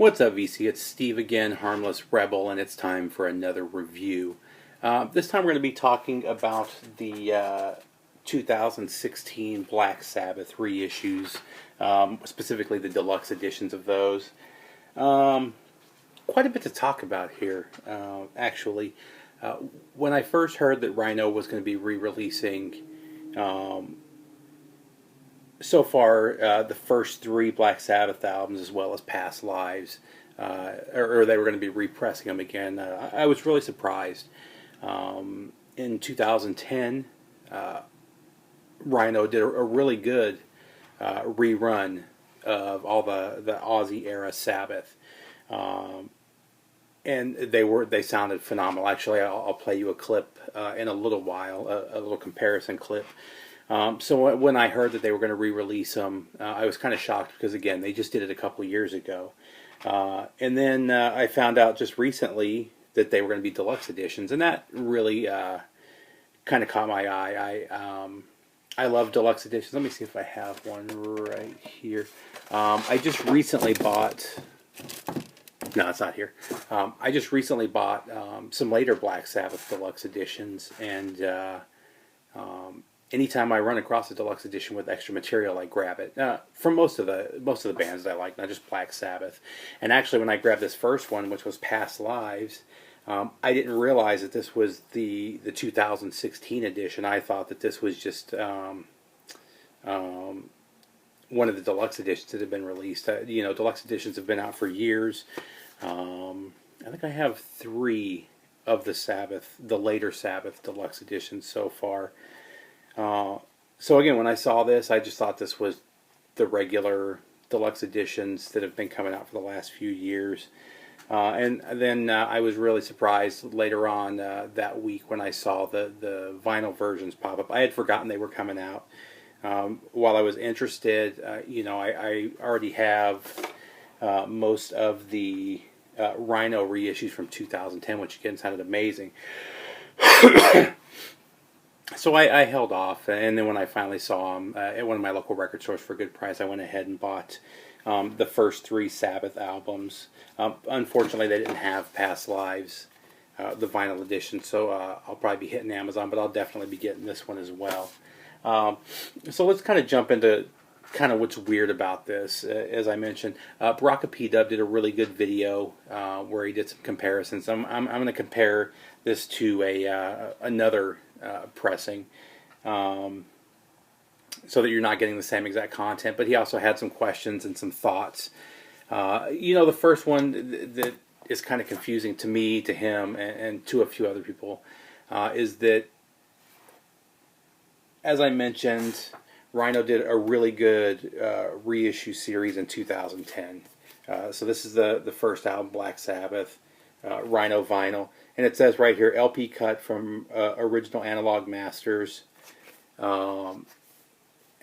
What's up, VC? It's Steve again, Harmless Rebel, and it's time for another review. This time we're going to be talking about the 2016 Black Sabbath reissues, specifically the deluxe editions of those. Quite a bit to talk about here, actually. When I first heard that Rhino was going to be re-releasing so far, the first three Black Sabbath albums, as well as Past Lives, or they were going to be repressing them again. I was really surprised. In 2010, Rhino did a really good rerun of all the Aussie era Sabbath, and they sounded phenomenal. Actually, I'll play you a clip in a little while, a little comparison clip. So when I heard that they were going to re-release them, I was kind of shocked because, again, they just did it a couple years ago. And then I found out just recently that they were going to be deluxe editions, and that really kind of caught my eye. I love deluxe editions. Let me see if I have one right here. I just recently bought... No, it's not here. I just recently bought some later Black Sabbath deluxe editions, and... anytime I run across a deluxe edition with extra material, I grab it. From most of the bands that I like, not just Black Sabbath. And actually, when I grabbed this first one, which was Past Lives, I didn't realize that this was the 2016 edition. I thought that this was just one of the deluxe editions that had been released. Deluxe editions have been out for years. I think I have 3 of the later Sabbath deluxe editions so far. So again, when I saw this, I just thought this was the regular deluxe editions that have been coming out for the last few years. And then I was really surprised later on that week when I saw the vinyl versions pop up. I had forgotten they were coming out. While I was interested, I already have most of the Rhino reissues from 2010, which again sounded amazing. So I held off, and then when I finally saw them at one of my local record stores for a good price, I went ahead and bought the first 3 Sabbath albums. Unfortunately, they didn't have Past Lives, the vinyl edition, so I'll probably be hitting Amazon, but I'll definitely be getting this one as well. So let's kind of jump into kind of what's weird about this. As I mentioned, Baraka P-Dub did a really good video where he did some comparisons. I'm going to compare this to another pressing, so that you're not getting the same exact content, but he also had some questions and some thoughts. The first one that is kind of confusing to me, to him, and to a few other people, is that, as I mentioned, Rhino did a really good reissue series in 2010. So this is the first album, Black Sabbath, Rhino vinyl. And it says right here, LP cut from original analog masters. And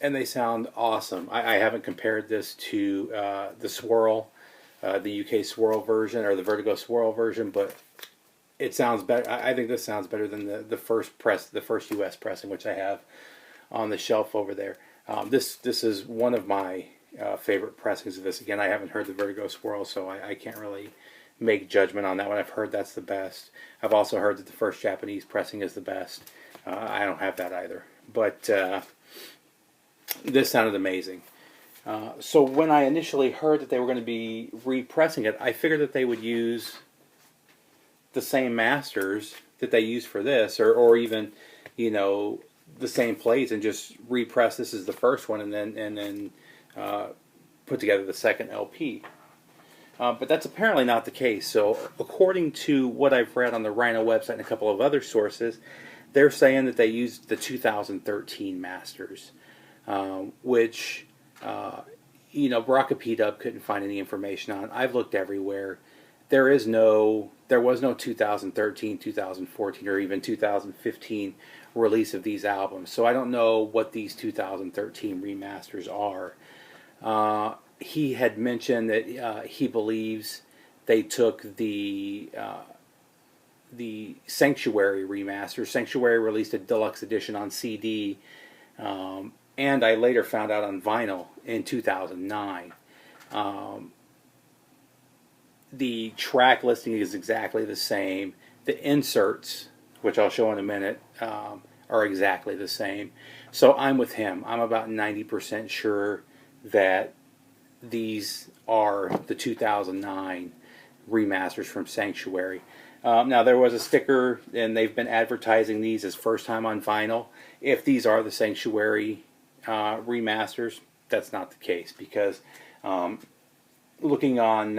they sound awesome. I haven't compared this to the Swirl, the UK Swirl version, or the Vertigo Swirl version, but it sounds better. I think this sounds better than the first US pressing, which I have on the shelf over there. This is one of my favorite pressings of this. Again, I haven't heard the Vertigo Swirl, so I can't really make judgment on that one. I've heard that's the best. I've also heard that the first Japanese pressing is the best. I don't have that either, but this sounded amazing. So when I initially heard that they were going to be repressing it, I figured that they would use the same masters that they used for this, or even the same plates, and just repress this as the first one, and then put together the second LP. But that's apparently not the case. So according to what I've read on the Rhino website and a couple of other sources, they're saying that they used the 2013 masters, which Baraka P-Dub couldn't find any information on. I've looked everywhere. There was no 2013, 2014, or even 2015 release of these albums. So I don't know what these 2013 remasters are. He had mentioned that he believes they took the Sanctuary remaster. Sanctuary released a deluxe edition on CD, and I later found out on vinyl in 2009. The track listing is exactly the same. The inserts, which I'll show in a minute, are exactly the same. So I'm with him. I'm about 90% sure that these are the 2009 remasters from Sanctuary. Now, there was a sticker, and they've been advertising these as first time on vinyl. If these are the Sanctuary remasters, that's not the case, because looking on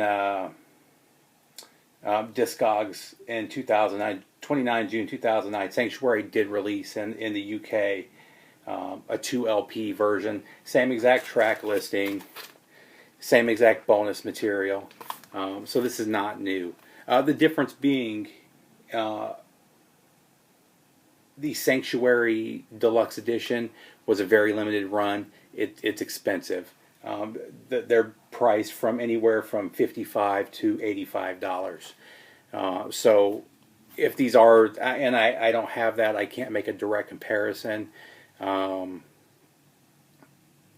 Discogs in 2009, 29 June 2009, Sanctuary did release in the UK a 2 LP version, same exact track listing, same exact bonus material. So this is not new. The difference being the Sanctuary Deluxe Edition was a very limited run. It's expensive. They're priced from anywhere from $55 to $85. So if these are, and I don't have that, I can't make a direct comparison. But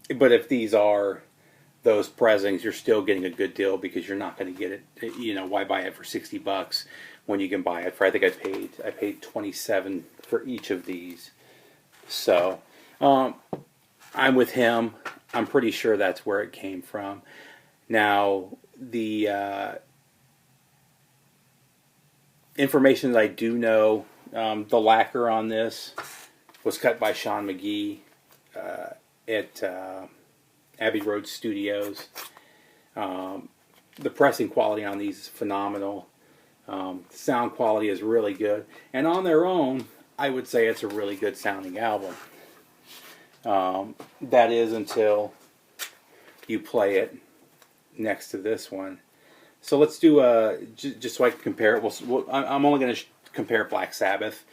if these are those pressings, you're still getting a good deal, because you're not going to get it. You know, why buy it for $60 when you can buy it for, I think I paid $27 for each of these. So I'm with him. I'm pretty sure that's where it came from. Now, the information that I do know, the lacquer on this was cut by Sean McGee at Abbey Road Studios. The pressing quality on these is phenomenal. The sound quality is really good. And on their own, I would say it's a really good sounding album. That is until you play it next to this one. So let's do just so I can compare it. I'm only going to compare Black Sabbath.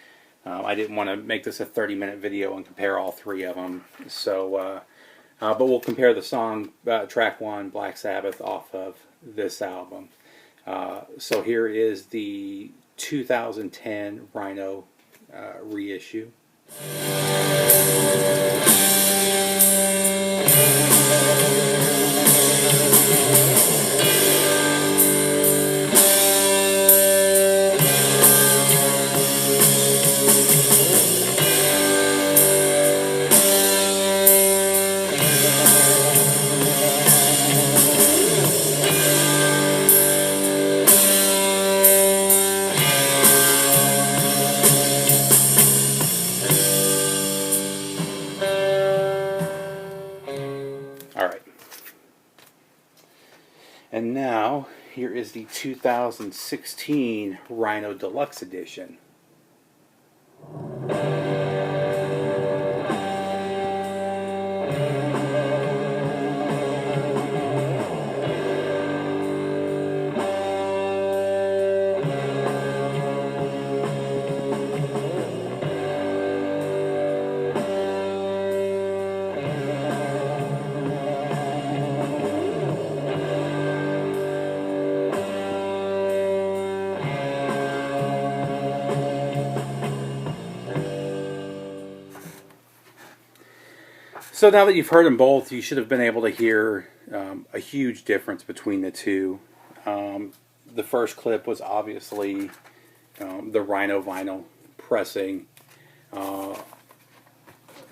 I didn't want to make this a 30-minute video and compare all three of them. So, but we'll compare the song track 1, Black Sabbath, off of this album. So here is the 2010 Rhino reissue. Alright. And now, here is the 2016 Rhino Deluxe Edition. So now that you've heard them both, you should have been able to hear a huge difference between the two. The first clip was obviously the Rhino vinyl pressing. The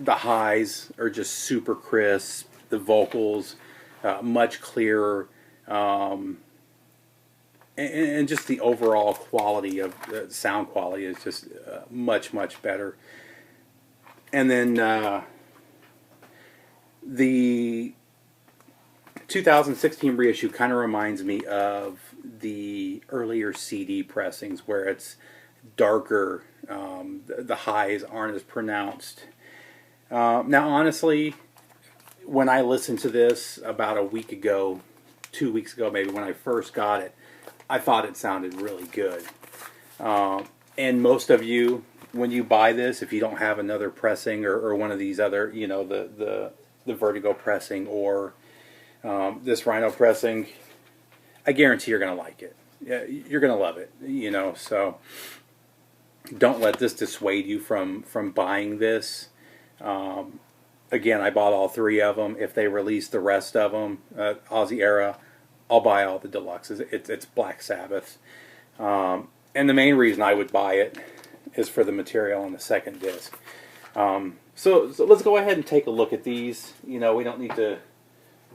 highs are just super crisp. The vocals much clearer. And just the overall quality of sound quality is just much, much better. And then the 2016 reissue kind of reminds me of the earlier CD pressings, where it's darker. The highs aren't as pronounced. Now, honestly, when I listened to this about a week ago, 2 weeks ago maybe, when I first got it, I thought it sounded really good. And most of you, when you buy this, if you don't have another pressing or one of these other, you know, the Vertigo pressing or this Rhino pressing, I guarantee you're going to like it. Yeah, you're going to love it, you know. So don't let this dissuade you from buying this. Again, I bought all three of them. If they release the rest of them, Aussie era, I'll buy all the deluxes. It's Black Sabbath, and the main reason I would buy it is for the material on the second disc. So let's go ahead and take a look at these. You know, we don't need to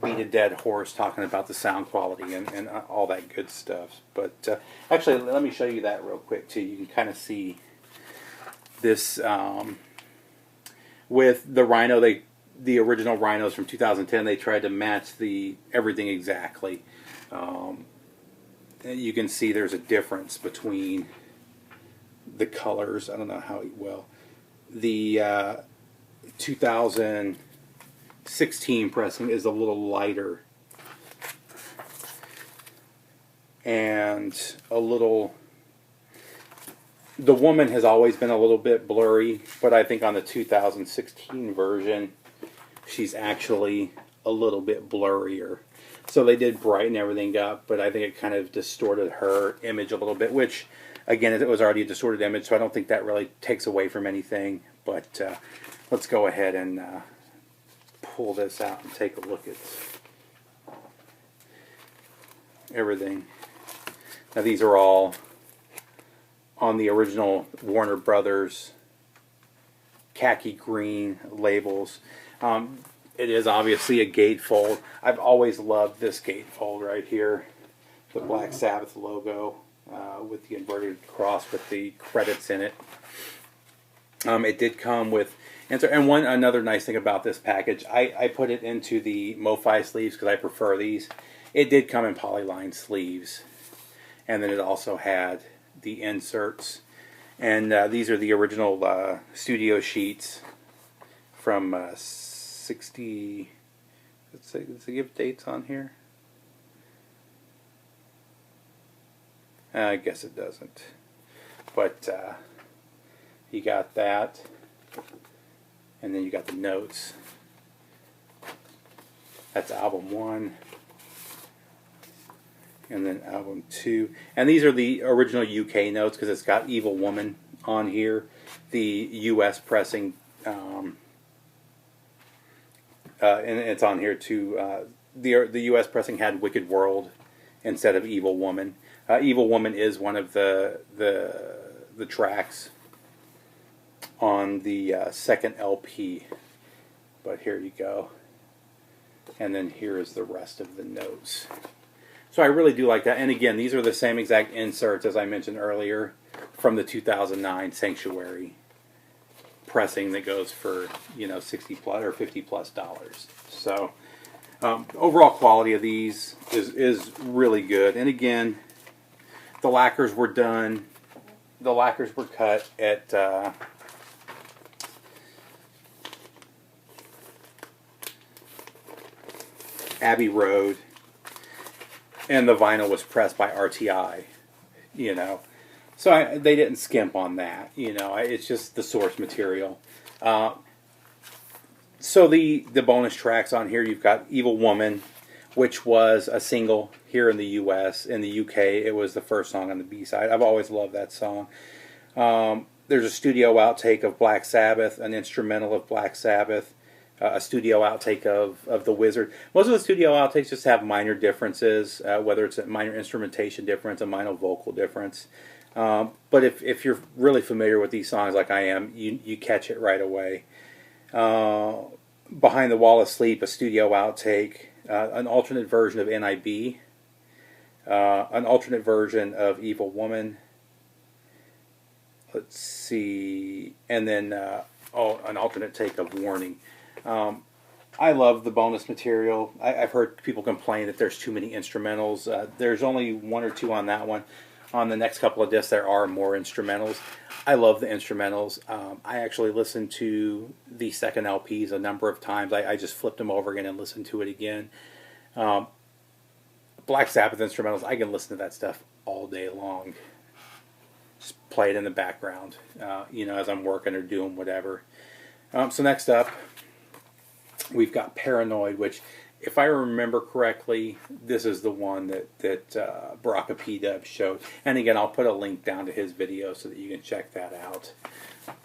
beat a dead horse talking about the sound quality and all that good stuff. But actually, let me show you that real quick too. You can kind of see this with the Rhino. The original Rhinos from 2010. They tried to match everything exactly. You can see there's a difference between the colors. I don't know how well the 2016 pressing is a little lighter and a little. The woman has always been a little bit blurry, but I think on the 2016 version, she's actually a little bit blurrier. So they did brighten everything up, but I think it kind of distorted her image a little bit, which, again, it was already a distorted image, so I don't think that really takes away from anything. But let's go ahead and pull this out and take a look at everything. Now these are all on the original Warner Brothers khaki green labels. It is obviously a gatefold. I've always loved this gatefold right here, the Black Sabbath logo with the inverted cross with the credits in it. It did come with, and another nice thing about this package, I put it into the MoFi sleeves because I prefer these. It did come in polyline sleeves, and then it also had the inserts, and these are the original studio sheets from 60. Let's say, does it give dates on here? I guess it doesn't, but you got that, and then you got the notes. That's album 1, and then album 2, and these are the original UK notes because it's got Evil Woman on here. The US pressing, and it's on here too. The US pressing had Wicked World instead of Evil Woman. Evil Woman is one of the tracks on the second LP, but here you go, and then here is the rest of the notes. So I really do like that, and again, these are the same exact inserts as I mentioned earlier from the 2009 Sanctuary pressing that goes for, you know, $60+ or $50+. So overall quality of these is really good, and again, the lacquers were done. The lacquers were cut at Abbey Road, and the vinyl was pressed by RTI, you know. So they didn't skimp on that, you know. It's just the source material. So the bonus tracks on here, you've got Evil Woman, which was a single here in the US. In the UK, it was the first song on the B-side. I've always loved that song. There's a studio outtake of Black Sabbath, an instrumental of Black Sabbath, a studio outtake of The Wizard. Most of the studio outtakes just have minor differences, whether it's a minor instrumentation difference, a minor vocal difference. But if you're really familiar with these songs like I am, you catch it right away. Behind the Wall of Sleep, a studio outtake, an alternate version of NIB, an alternate version of Evil Woman. Let's see, and then an alternate take of Warning. I love the bonus material. I've heard people complain that there's too many instrumentals. There's only 1 or 2 on that one. On the next couple of discs, there are more instrumentals. I love the instrumentals. I actually listened to the second LPs a number of times. I just flipped them over again and listened to it again. Black Sabbath instrumentals, I can listen to that stuff all day long. Just play it in the background, you know, as I'm working or doing whatever. So next up, we've got Paranoid, which, if I remember correctly, this is the one that Baraka P-Dub showed. And again, I'll put a link down to his video so that you can check that out.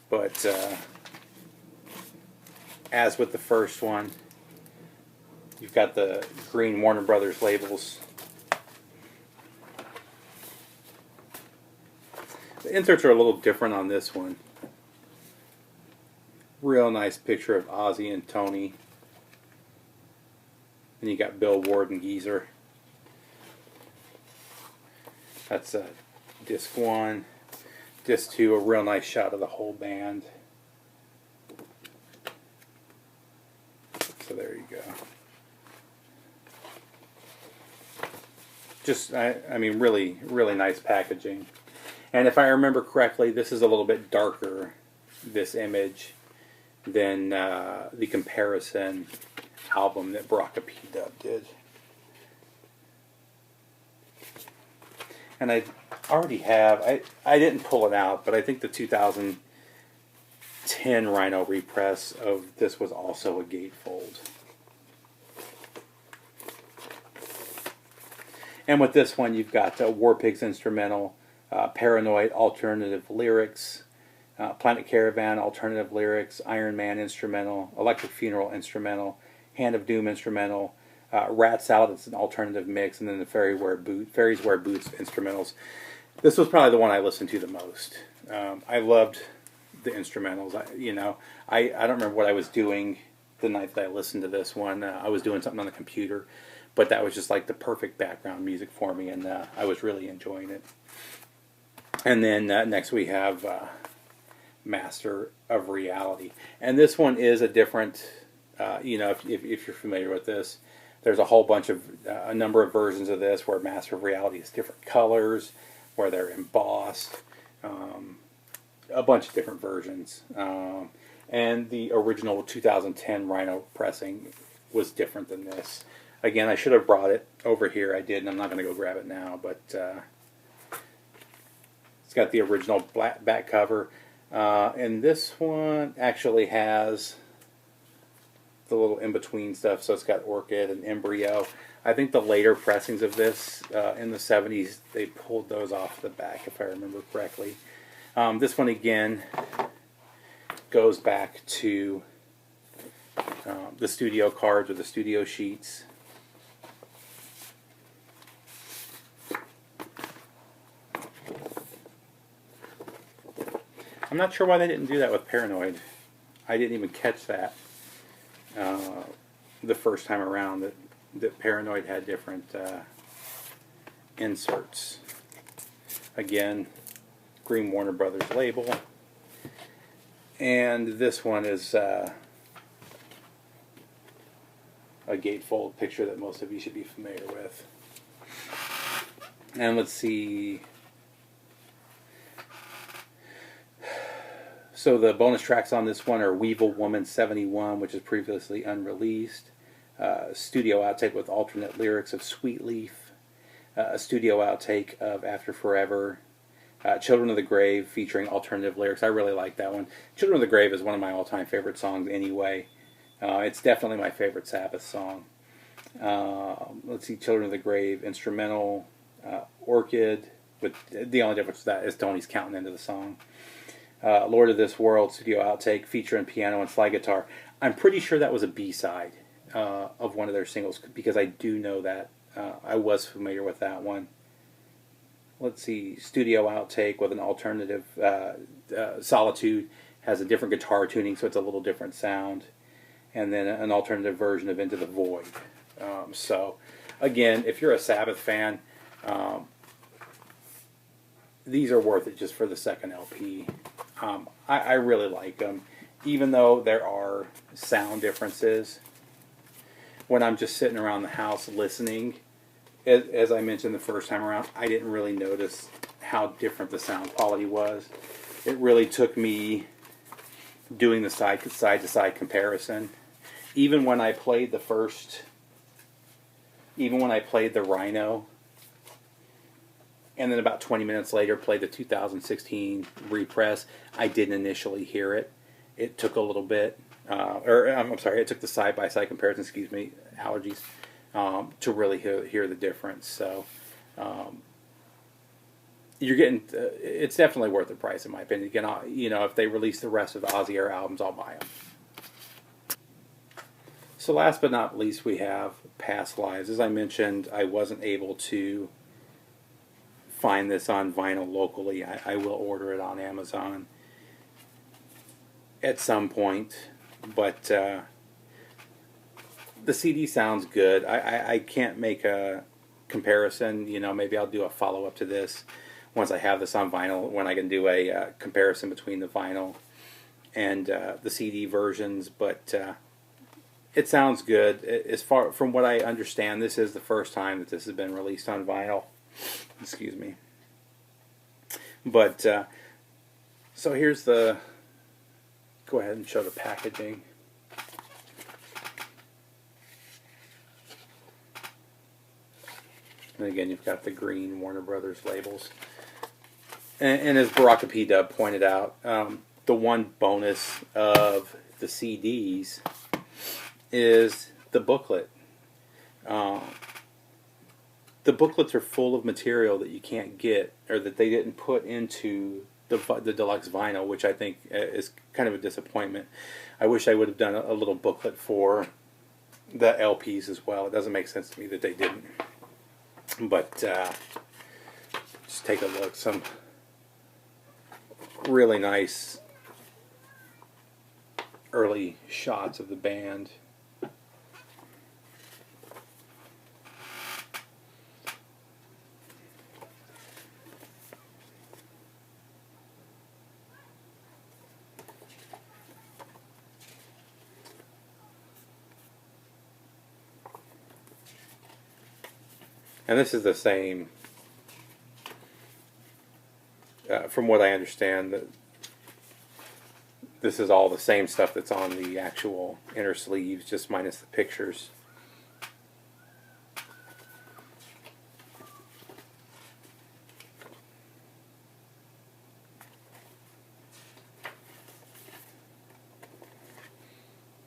But as with the first one, you've got the green Warner Brothers labels The inserts are a little different on this one. Real nice picture of Ozzy and Tony. And you got Bill Ward and Geezer. That's disc 1. Disc 2, a real nice shot of the whole band. So there you go. Just, I mean, really, really nice packaging. And if I remember correctly, this is a little bit darker, this image, than the comparison album that Baraka P-Dub did. And I already have, I didn't pull it out, but I think the 2010 Rhino repress of this was also a gatefold. And with this one, you've got War Pigs instrumental, Paranoid alternative lyrics, Planet Caravan alternative lyrics, Iron Man instrumental, Electric Funeral instrumental, Hand of Doom instrumental, Rat Salad, it's an alternative mix, and then the Fairies Wear Boots instrumentals. This was probably the one I listened to the most. I loved the instrumentals. I don't remember what I was doing the night that I listened to this one. I was doing something on the computer, but that was just like the perfect background music for me, and I was really enjoying it. And then next we have Master of Reality. And this one is a different, if you're familiar with this, there's a whole bunch of, a number of versions of this where Master of Reality is different colors, where they're embossed, a bunch of different versions. And the original 2010 Rhino pressing was different than this. Again, I should have brought it over here. I did, and I'm not going to go grab it now, but it's got the original black back cover. And this one actually has the little in-between stuff, so it's got Orchid and Embryo. I think the later pressings of this in the 70s, they pulled those off the back, if I remember correctly. This one, again, goes back to the studio cards or the studio sheets. I'm not sure why they didn't do that with Paranoid. I didn't even catch that the first time around, that Paranoid had different inserts. Again, Green Warner Brothers label. And this one is a gatefold picture that most of you should be familiar with. And let's see. So the bonus tracks on this one are Weevil Woman 71, which is previously unreleased. Studio outtake with alternate lyrics of Sweet Leaf. A studio outtake of After Forever. Children of the Grave featuring alternative lyrics. I really like that one. Children of the Grave is one of my all-time favorite songs anyway. It's definitely my favorite Sabbath song. Let's see, Children of the Grave instrumental. Orchid, with the only difference with that is Tony's counting into the song. Lord of This World studio outtake featuring piano and slide guitar. I'm pretty sure that was a B-side of one of their singles, because I do know that. I was familiar with that one. Let's see, studio outtake with an alternative. Solitude has a different guitar tuning, so it's a little different sound. And then an alternative version of Into the Void. So, again, if you're a Sabbath fan, these are worth it just for the second LP. I really like them, even though there are sound differences. When I'm just sitting around the house listening, as I mentioned the first time around, I didn't really notice how different the sound quality was. It really took me doing the side-to-side comparison. Even when I played the Rhino, and then about 20 minutes later played the 2016 repress, I didn't initially hear it. It took a little bit, it took the side-by-side comparison, allergies, to really hear the difference. So you're getting, it's definitely worth the price in my opinion. Again, if they release the rest of the Ozzy Era albums, I'll buy them. So last but not least, we have Past Lives. As I mentioned, I wasn't able to find this on vinyl locally, I will order it on Amazon at some point. But the CD sounds good. I can't make a comparison. Maybe I'll do a follow-up to this once I have this on vinyl, when I can do a comparison between the vinyl and the CD versions. But it sounds good. As far from what I understand, this is the first time that this has been released on vinyl. Excuse me. But so here's the. Go ahead and show the packaging. And again, you've got the green Warner Brothers labels. And as Baraka P. Dub pointed out, the one bonus of the CDs is the booklet. The booklets are full of material that you can't get, or that they didn't put into the deluxe vinyl, which I think is kind of a disappointment. I wish I would have done a little booklet for the LPs as well. It doesn't make sense to me that they didn't. But just take a look. Some really nice early shots of the band. And this is the same, from what I understand, that this is all the same stuff that's on the actual inner sleeves, just minus the pictures.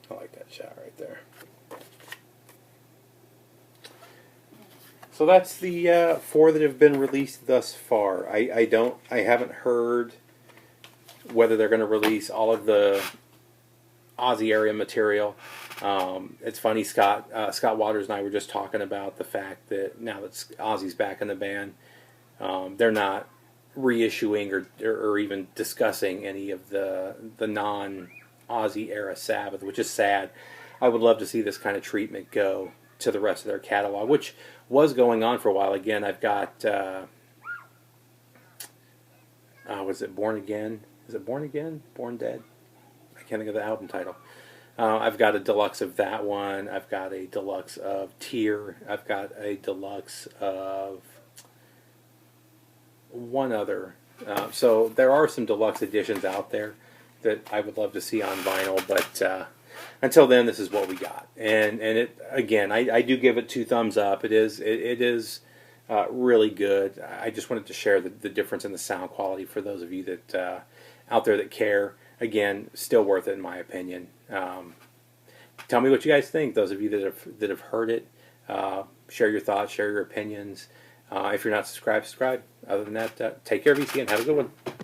I like that shot right there. So that's the 4 that have been released thus far. I haven't heard whether they're going to release all of the Ozzy area material. It's funny, Scott Waters and I were just talking about the fact that now that Ozzy's back in the band, they're not reissuing or even discussing any of the non-Ozzy era Sabbath, which is sad. I would love to see this kind of treatment go to the rest of their catalog, which was going on for a while. Again, I've got was it Born Again? Is it Born Again? Born Dead? I can't think of the album title. I've got a deluxe of that one. I've got a deluxe of Tear. I've got a deluxe of one other. So there are some deluxe editions out there that I would love to see on vinyl, but until then, this is what we got. And it, again, I do give it 2 thumbs up. It is really good. I just wanted to share the difference in the sound quality for those of you that out there that care. Again, still worth it in my opinion. Tell me what you guys think. Those of you that have heard it, share your thoughts, share your opinions. If you're not subscribed, subscribe. Other than that, take care of you and have a good one.